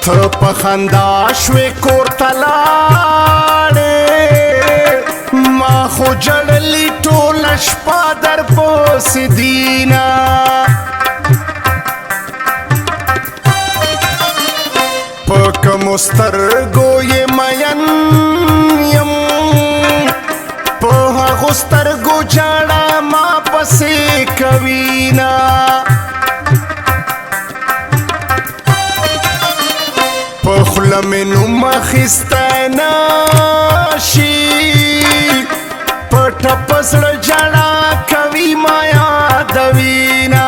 ته په خندا شوې کور ته لاړې ما خو جړلې ټوله شپه در پسې دینه په کومو سترګو یې مین یم په هغو سترګو جاړه ما پسې کوینه په خوله مې نوم اخیستی نشي په ټپه زړه جاړه کوي ما یادوینه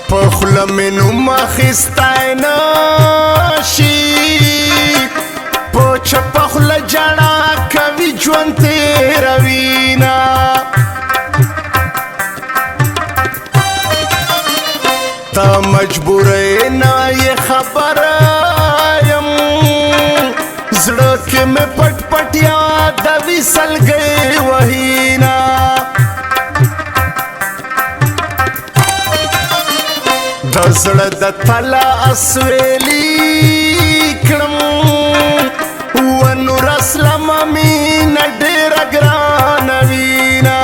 په خوله مې نوم اخیستی نشي په چپه خوله جاړه کوي ژوند تېروینه تا مجبوری نه یې خبره یم زړه کې مې پټ پټ یادوي سلګۍ وهینه د زړه د تله اسویلي کړم ونور اسلمه مینه ډېره ګرانه وینه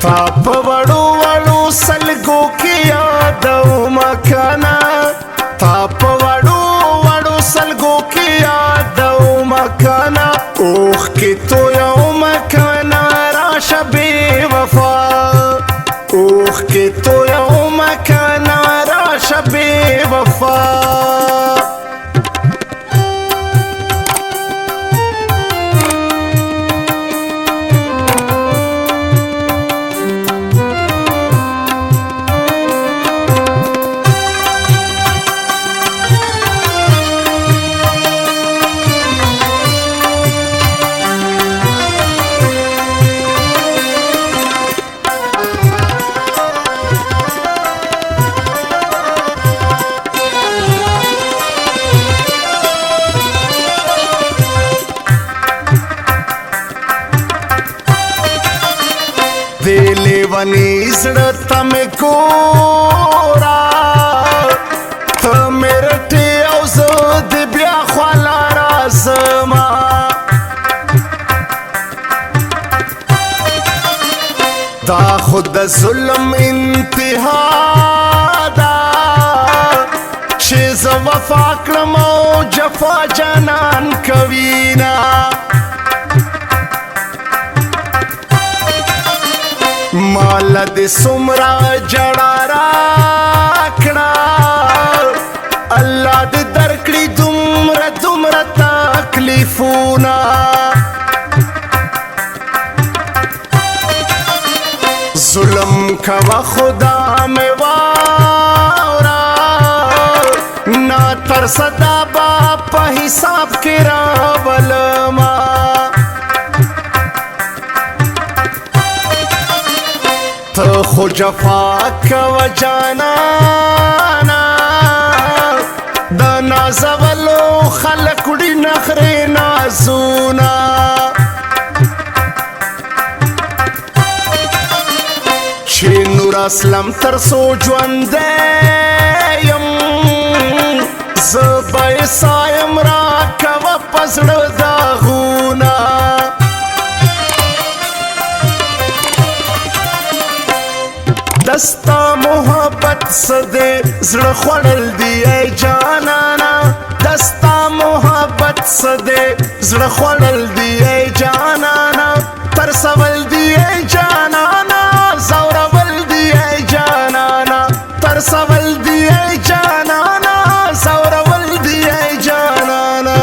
تا په وړو وړو سلګو کې یادومه کنه تا په وړو وړو سلګو کې یادومه کنه اوښکې تویومه کنه راشه بې وفا اوښکې تویومه کنه راشه بې وفا دې لیوني زړه ته مې ګوره ته مې رټې او زه د بیا خواله راځمه دا خو د ظلم انتها ده چې زه وفا کړم او جفا جانان کوینه مال دې څومره جړه راکړه الله دې درکړي دومره دومره تکلیفونه ظلم کوه خدا مې واوره نه ترسه دا به په حساب کې راولمه ته خو جفا کوه جانانا د نازولو خلک وړي نخرې نازونه چې نور اسلم تر څو ژوندی یم زه به یې سایم راکوه په زړه داغونه دستا محبت سدے زړه خوړل دی ای جانانا دستا محبت سدے زړه خوړل دی ای جانانا ترسول دی ای جانانا زورول دی ای جانانا ترسول دی ای جانانا زورول دی ای جانانا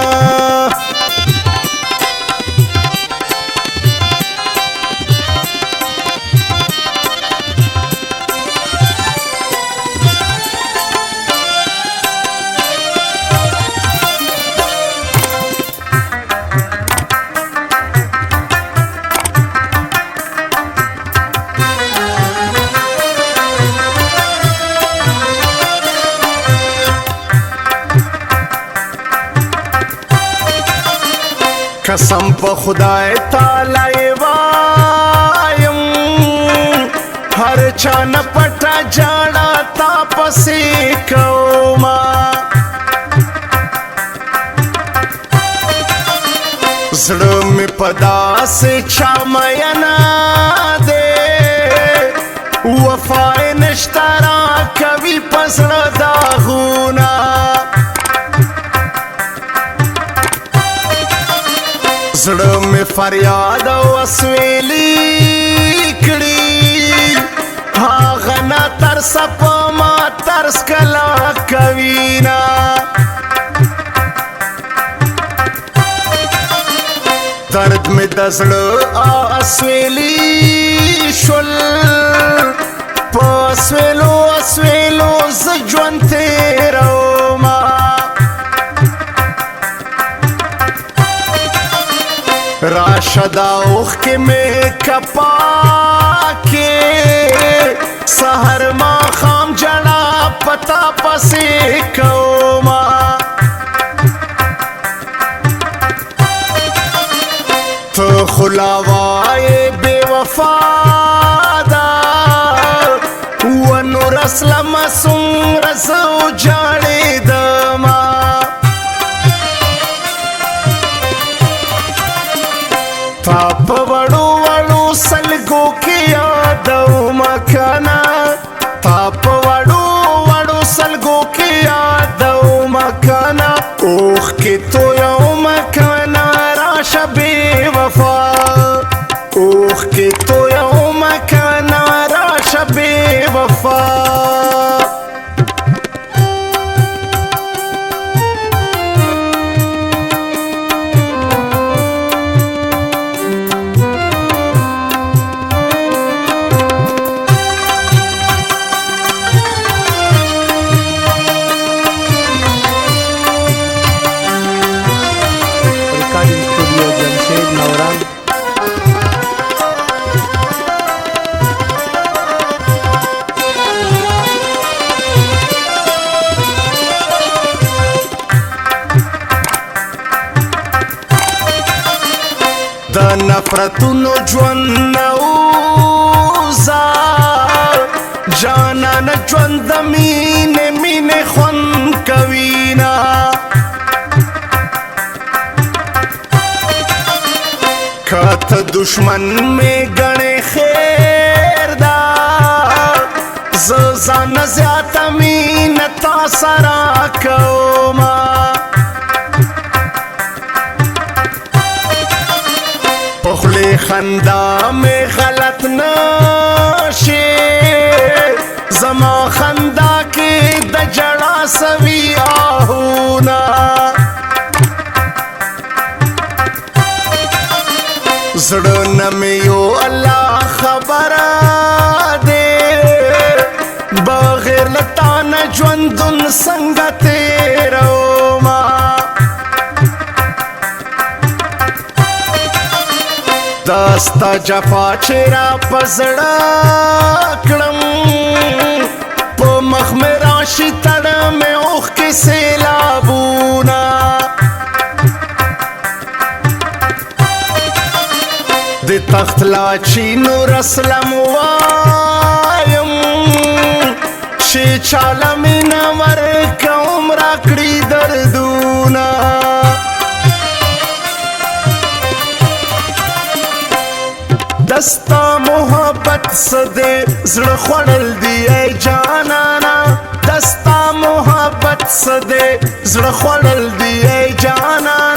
قسم په خدای تعالی پسې کوما زړه مې په داسې چا مینا دی وفا یې نشته راکوي په زړه داغونه زړه مې فریاد او اسویلي کړي هغه نه ترسه په ما ترس کله کوینه درد مې د زړه اسویلي شول په اسویلو اسویلو زه ژوند تېرومه راشه دا اوښکې مې کپا کې سحر ماښام جړا پتا پسې کومه ته خو لا وایې بې وفا ده ونور اسلمه څومره زه وجاړېدمه تا په وړو وړو سلګو کې یادومه کنه تا په وړو وړو سلګو کې یادومه کنه اوښکې تویومه کنه راشه بې وفا اوښکې تویومه کنه راشه بې وفا د نفرتونو ژوند نه وځه جانانه ژوند د مینې مینې خوند کوینه که ته دشمن مې ګڼې خیر ده زه ځانه زیاته مینه تا سره کومه پخلی خندا میں غلط نشے زما خندا کی د جڑا سوی آہونا زړه مې یو الله خبر دے بغیر لتا نه ژوندون څنګه تېرومه داستا جفا چې را په زړه کړم په مخ مې راشي تړه مې اوښکې سیلابونه د تخت لاچي نور اسلم وایم چې چاله مینه ورکوم راکړي دردونه دستا محبت سدے زړه خوړل دی ای جانانا دستا محبت سدے زړه خوړل دی ای جانانا